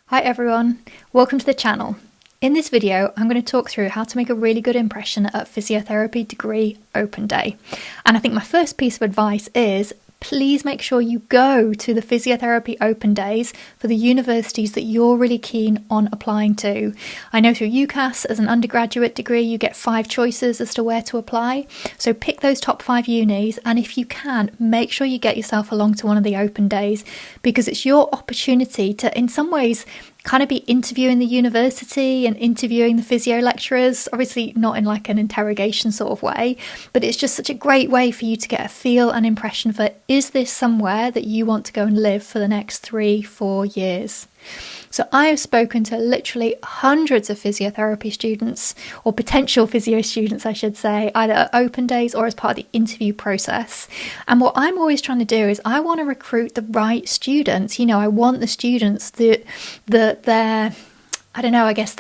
Hi everyone, welcome to the channel. In this video, I'm going to talk through how to make a really good impression at physiotherapy degree open day. And I think my first piece of advice is please make sure you go to the physiotherapy open days for the universities that you're really keen on applying to. I know through UCAS as an undergraduate degree you get 5 choices as to where to apply, so pick those top 5 unis, and if you can, make sure you get yourself along to one of the open days, because it's your opportunity to, in some ways, kind of be interviewing the university and interviewing the physio lecturers, obviously not in like an interrogation sort of way, but it's just such a great way for you to get a feel and impression for, is this somewhere that you want to go and live for the next 3-4 years? So I have spoken to literally hundreds of physiotherapy students, or potential physio students I should say, either at open days or as part of the interview process. And what I'm always trying to do is I want to recruit the right students. You know, I want the students that their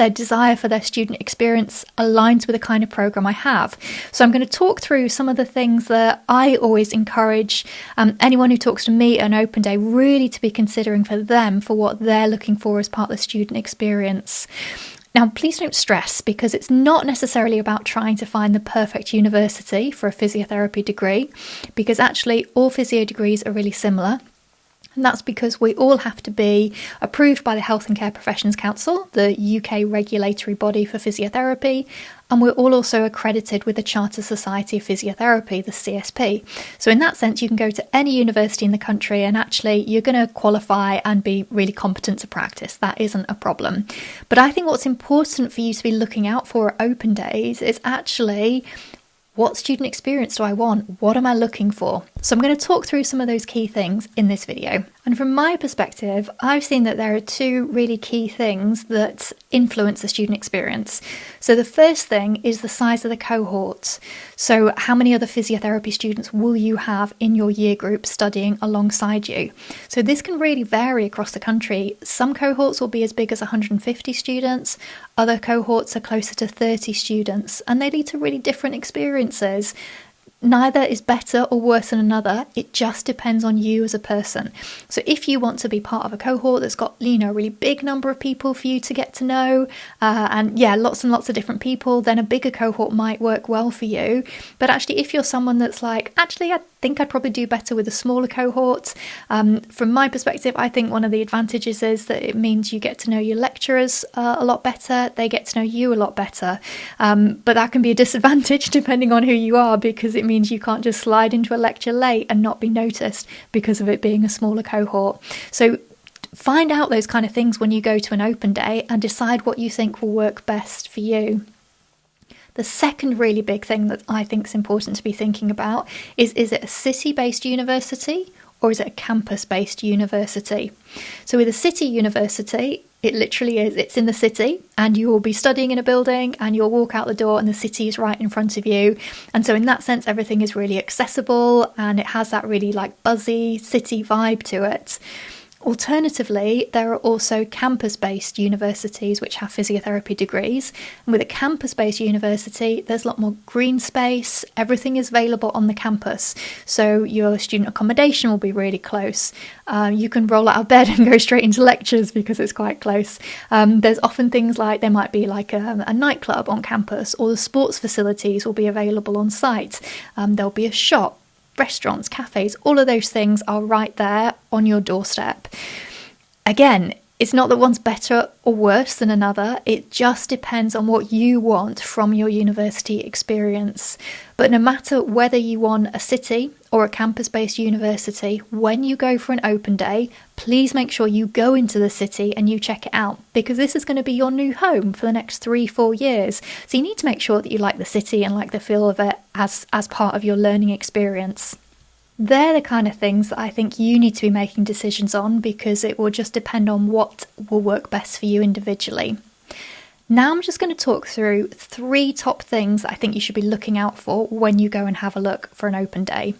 desire for their student experience aligns with the kind of program I have. So I'm going to talk through some of the things that I always encourage anyone who talks to me at an open day really to be considering for them, for what they're looking for as part of the student experience. Now, please don't stress, because it's not necessarily about trying to find the perfect university for a physiotherapy degree, because actually all physio degrees are really similar. And that's because we all have to be approved by the Health and Care Professions Council, the UK regulatory body for physiotherapy, and we're all also accredited with the Chartered Society of Physiotherapy, the CSP. So in that sense, you can go to any university in the country and actually you're going to qualify and be really competent to practice. That isn't a problem. But I think what's important for you to be looking out for at open days is actually, what student experience do I want? What am I looking for? So I'm going to talk through some of those key things in this video. And from my perspective, I've seen that there are 2 really key things that influence the student experience. So the first thing is the size of the cohort. So how many other physiotherapy students will you have in your year group studying alongside you? So this can really vary across the country. Some cohorts will be as big as 150 students, other cohorts are closer to 30 students, and they lead to really different experiences. Neither is better or worse than another. It just depends on you as a person. So if you want to be part of a cohort that's got, a really big number of people for you to get to know, lots and lots of different people, then a bigger cohort might work well for you. But actually, if you're someone that's like, I think I'd probably do better with a smaller cohort. From my perspective, I think one of the advantages is that it means you get to know your lecturers a lot better. They get to know you a lot better. But that can be a disadvantage depending on who you are, because it means you can't just slide into a lecture late and not be noticed because of it being a smaller cohort. So find out those kind of things when you go to an open day and decide what you think will work best for you. The second really big thing that I think is important to be thinking about is it a city-based university or is it a campus-based university? So with a city university, it literally is, it's in the city and you will be studying in a building and you'll walk out the door and the city is right in front of you. And so in that sense, everything is really accessible and it has that really like buzzy city vibe to it. Alternatively, there are also campus-based universities which have physiotherapy degrees. And with a campus-based university, there's a lot more green space. Everything is available on the campus. So your student accommodation will be really close. You can roll out of bed and go straight into lectures because it's quite close. There's often things like there might be like a nightclub on campus, or the sports facilities will be available on site. There'll be a shop. Restaurants, cafes, all of those things are right there on your doorstep. Again, it's not that one's better or worse than another. It just depends on what you want from your university experience. But no matter whether you want a city or a campus-based university, when you go for an open day, please make sure you go into the city and you check it out, because this is going to be your new home for the next 3-4 years. So you need to make sure that you like the city and like the feel of it as part of your learning experience. They're the kind of things that I think you need to be making decisions on, because it will just depend on what will work best for you individually. Now I'm just going to talk through 3 top things that I think you should be looking out for when you go and have a look for an open day.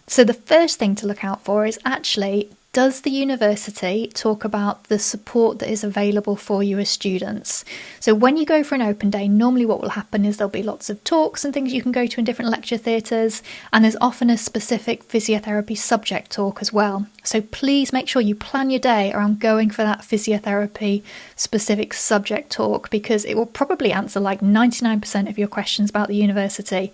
So the first thing to look out for is actually, does the university talk about the support that is available for you as students? So when you go for an open day, normally what will happen is there'll be lots of talks and things you can go to in different lecture theatres, and there's often a specific physiotherapy subject talk as well. So please make sure you plan your day around going for that physiotherapy specific subject talk, because it will probably answer like 99% of your questions about the university.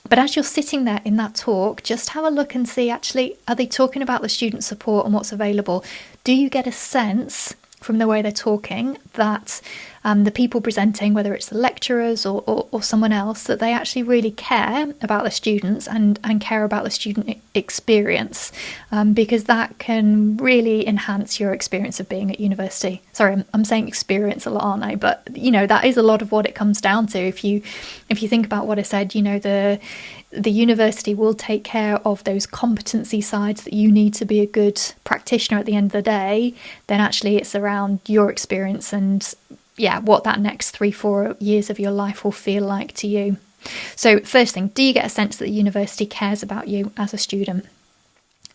But as you're sitting there in that talk, just have a look and see, actually, are they talking about the student support and what's available? Do you get a sense from the way they're talking that the people presenting, whether it's the lecturers or someone else, that they actually really care about the students and care about the student experience, because that can really enhance your experience of being at university. Sorry, I'm saying experience a lot, aren't I? But, that is a lot of what it comes down to. If you think about what I said, the university will take care of those competency sides that you need to be a good practitioner at the end of the day. Then actually it's around your experience and what that next 3-4 years of your life will feel like to you. So first thing, do you get a sense that the university cares about you as a student?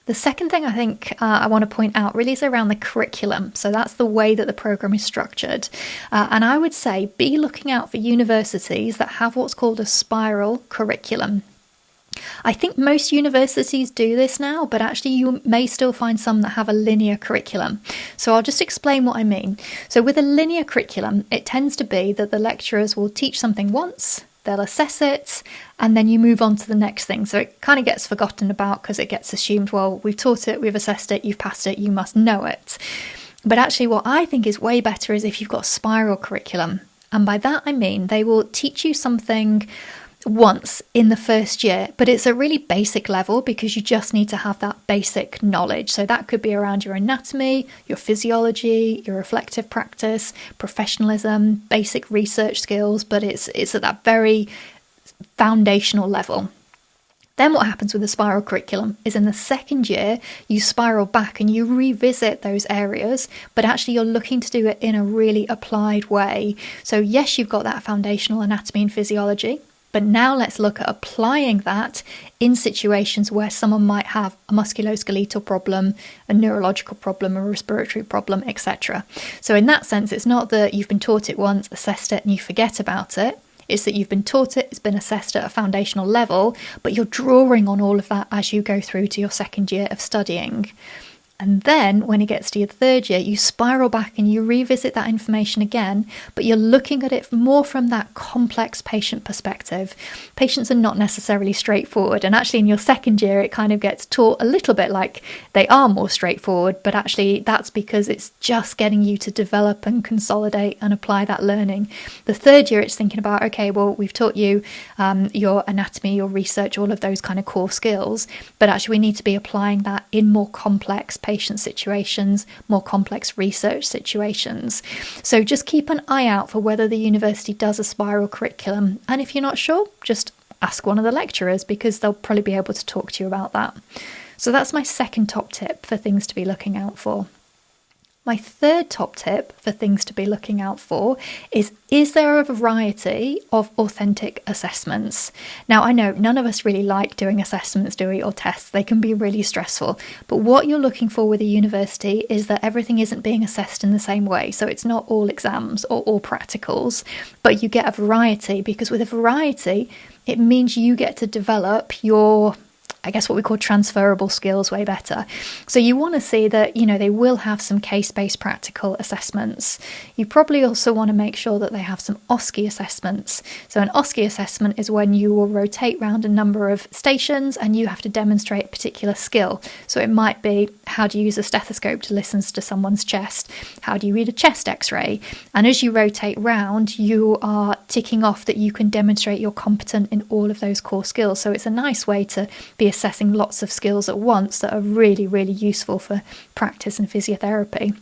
The second thing I think I want to point out really is around the curriculum. So that's the way that the programme is structured. And I would say be looking out for universities that have what's called a spiral curriculum. I think most universities do this now, but actually you may still find some that have a linear curriculum. So I'll just explain what I mean. So with a linear curriculum, it tends to be that the lecturers will teach something once, they'll assess it, and then you move on to the next thing. So it kind of gets forgotten about because it gets assumed, well, we've taught it, we've assessed it, you've passed it, you must know it. But actually what I think is way better is if you've got a spiral curriculum. And by that I mean they will teach you something once in the first year, but it's a really basic level because you just need to have that basic knowledge. So that could be around your anatomy, your physiology, your reflective practice, professionalism, basic research skills, but it's at that very foundational level. Then what happens with the spiral curriculum is in the second year, you spiral back and you revisit those areas, but actually you're looking to do it in a really applied way. So yes, you've got that foundational anatomy and physiology, but now let's look at applying that in situations where someone might have a musculoskeletal problem, a neurological problem, a respiratory problem, etc. So in that sense, it's not that you've been taught it once, assessed it, and you forget about it. It's that you've been taught it, it's been assessed at a foundational level, but you're drawing on all of that as you go through to your second year of studying. And then when it gets to your third year, you spiral back and you revisit that information again, but you're looking at it more from that complex patient perspective. Patients are not necessarily straightforward. And actually in your second year, it kind of gets taught a little bit like they are more straightforward, but actually that's because it's just getting you to develop and consolidate and apply that learning. The third year, it's thinking about, okay, well, we've taught you your anatomy, your research, all of those kind of core skills, but actually we need to be applying that in more complex patient situations, more complex research situations. So just keep an eye out for whether the university does a spiral curriculum. And if you're not sure, just ask one of the lecturers because they'll probably be able to talk to you about that. So that's my second top tip for things to be looking out for. My third top tip for things to be looking out for is there a variety of authentic assessments? Now, I know none of us really like doing assessments, do we, or tests. They can be really stressful. But what you're looking for with a university is that everything isn't being assessed in the same way. So it's not all exams or all practicals, but you get a variety, because with a variety, it means you get to develop your what we call transferable skills way better. So you want to see that, they will have some case-based practical assessments. You probably also want to make sure that they have some OSCE assessments. So an OSCE assessment is when you will rotate around a number of stations and you have to demonstrate a particular skill. So it might be, how do you use a stethoscope to listen to someone's chest? How do you read a chest x-ray? And as you rotate round, you are ticking off that you can demonstrate you're competent in all of those core skills. So it's a nice way to be assessing lots of skills at once that are really, really useful for practice and physiotherapy.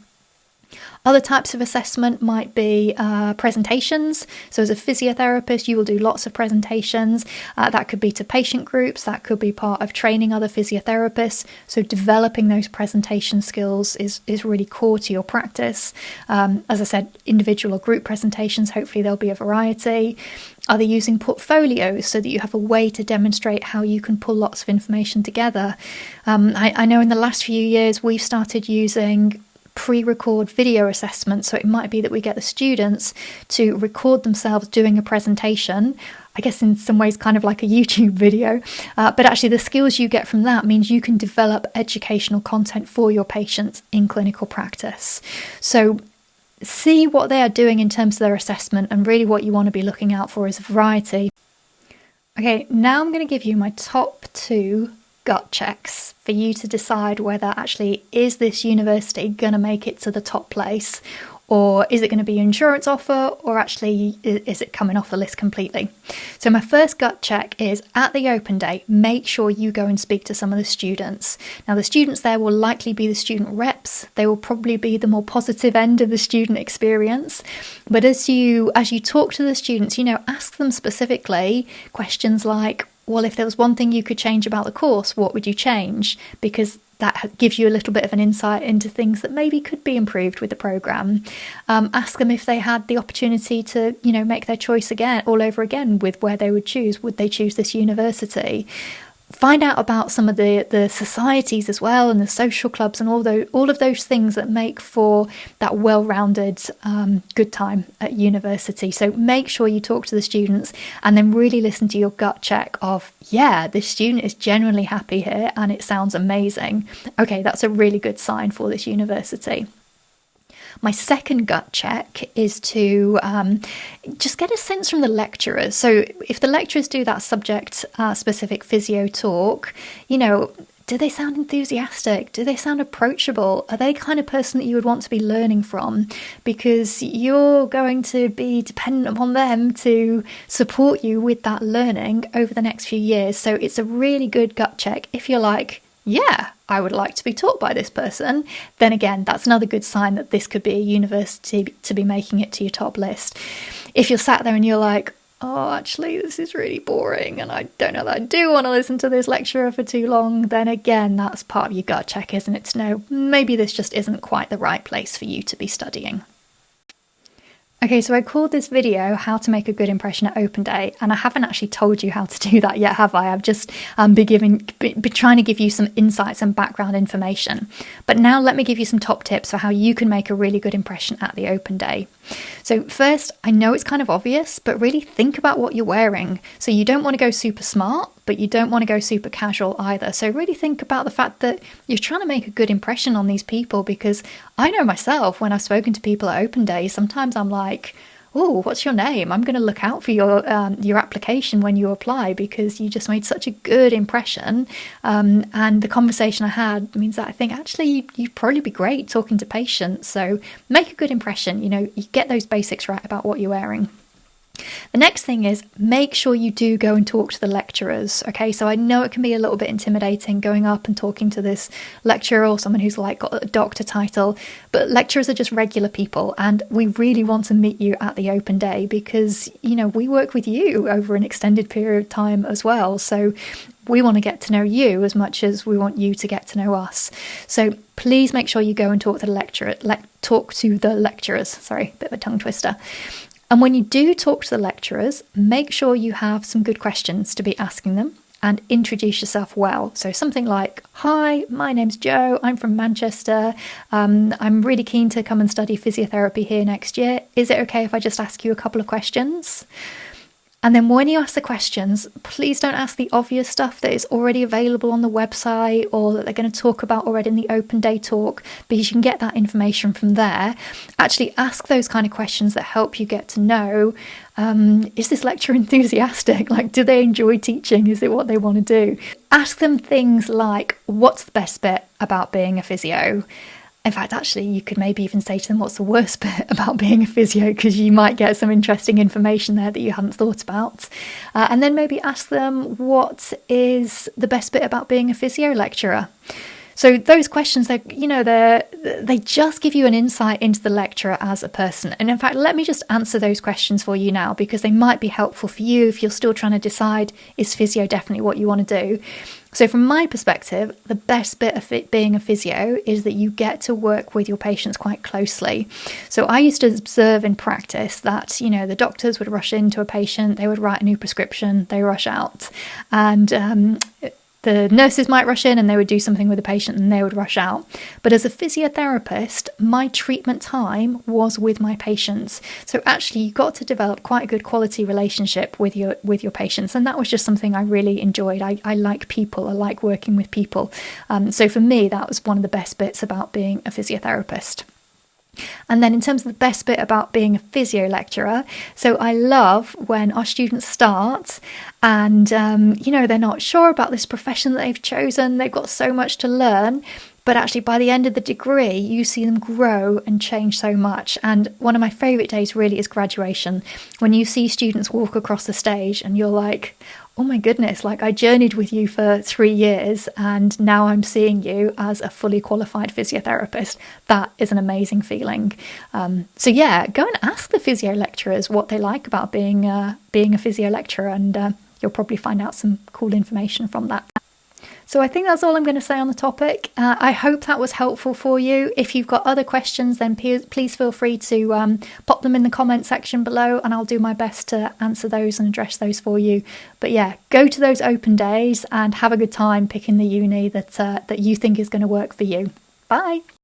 Other types of assessment might be presentations. So as a physiotherapist, you will do lots of presentations. That could be to patient groups, that could be part of training other physiotherapists. So developing those presentation skills is really core to your practice. As I said, individual or group presentations, hopefully there'll be a variety. Are they using portfolios so that you have a way to demonstrate how you can pull lots of information together? I know in the last few years we've started using pre-record video assessments, so it might be that we get the students to record themselves doing a presentation, I guess in some ways kind of like a YouTube video, but actually the skills you get from that means you can develop educational content for your patients in clinical practice. So see what they are doing in terms of their assessment, and really what you want to be looking out for is a variety. Okay, now I'm going to give you my top 2 gut checks for you to decide whether actually is this university going to make it to the top place, or is it going to be an insurance offer, or actually is it coming off the list completely? So my first gut check is at the open day, make sure you go and speak to some of the students. Now the students there will likely be the student reps. They will probably be the more positive end of the student experience. But as you talk to the students, ask them specifically questions like, well, if there was one thing you could change about the course, what would you change? Because that gives you a little bit of an insight into things that maybe could be improved with the programme. Ask them if they had the opportunity to, make their choice again, all over again with where they would choose. Would they choose this university? Find out about some of the societies as well, and the social clubs, and all of those things that make for that well-rounded good time at university. So make sure you talk to the students, and then really listen to your gut check of, yeah, this student is genuinely happy here and it sounds amazing. Okay, that's a really good sign for this university. My second gut check is to just get a sense from the lecturers. So if the lecturers do that subject-specific physio talk, do they sound enthusiastic? Do they sound approachable? Are they the kind of person that you would want to be learning from? Because you're going to be dependent upon them to support you with that learning over the next few years. So it's a really good gut check. If you're like, yeah, I would like to be taught by this person, then again, that's another good sign that this could be a university to be making it to your top list. If you're sat there and you're like, oh, actually, this is really boring and I don't know that I do want to listen to this lecturer for too long, then again, that's part of your gut check, isn't it? To know maybe this just isn't quite the right place for you to be studying. Okay, so I called this video How to Make a Good Impression at Open Day, and I haven't actually told you how to do that yet, have I? I've just been trying to give you some insights and background information. But now let me give you some top tips for how you can make a really good impression at the Open Day. So first, I know it's kind of obvious, but really think about what you're wearing. So you don't want to go super smart, but you don't want to go super casual either. So really think about the fact that you're trying to make a good impression on these people, because I know myself when I've spoken to people at Open Day, sometimes I'm like, oh, what's your name? I'm going to look out for your application when you apply, because you just made such a good impression. And the conversation I had means that I think actually you'd probably be great talking to patients. So make a good impression. You get those basics right about what you're wearing. The next thing is make sure you do go and talk to the lecturers. Okay, so I know it can be a little bit intimidating going up and talking to this lecturer or someone who's like got a doctor title, but lecturers are just regular people, and we really want to meet you at the Open Day because, we work with you over an extended period of time as well. So we want to get to know you as much as we want you to get to know us. So please make sure you go and talk to the lecturers. Sorry, bit of a tongue twister. And when you do talk to the lecturers, make sure you have some good questions to be asking them and introduce yourself well. So something like, hi, my name's Jo, I'm from Manchester. I'm really keen to come and study physiotherapy here next year. Is it okay if I just ask you a couple of questions? And then when you ask the questions, please don't ask the obvious stuff that is already available on the website or that they're going to talk about already in the Open Day talk, because you can get that information from there. Actually ask those kind of questions that help you get to know, is this lecturer enthusiastic? Like, do they enjoy teaching? Is it what they want to do? Ask them things like, what's the best bit about being a physio? In fact, actually, you could maybe even say to them, what's the worst bit about being a physio? Because you might get some interesting information there that you hadn't thought about. And then maybe ask them, what is the best bit about being a physio lecturer? So those questions, they just give you an insight into the lecturer as a person. And in fact, let me just answer those questions for you now, because they might be helpful for you if you're still trying to decide, is physio definitely what you want to do? So from my perspective, the best bit of it being a physio is that you get to work with your patients quite closely. So I used to observe in practice that, the doctors would rush into a patient, they would write a new prescription, they rush out. And the nurses might rush in and they would do something with the patient and they would rush out. But as a physiotherapist, my treatment time was with my patients. So actually you got to develop quite a good quality relationship with your patients. And that was just something I really enjoyed. I like people. I like working with people. So for me, that was one of the best bits about being a physiotherapist. And then in terms of the best bit about being a physio lecturer, so I love when our students start and, they're not sure about this profession that they've chosen. They've got so much to learn. But actually, by the end of the degree, you see them grow and change so much. And one of my favourite days really is graduation, when you see students walk across the stage and you're like, oh my goodness, like I journeyed with you for 3 years and now I'm seeing you as a fully qualified physiotherapist. That is an amazing feeling. So yeah, go and ask the physio lecturers what they like about being a physio lecturer, and you'll probably find out some cool information from that. So I think that's all I'm going to say on the topic. I hope that was helpful for you. If you've got other questions, then please feel free to pop them in the comment section below, and I'll do my best to answer those and address those for you. But yeah, go to those open days and have a good time picking the uni that you think is going to work for you. Bye.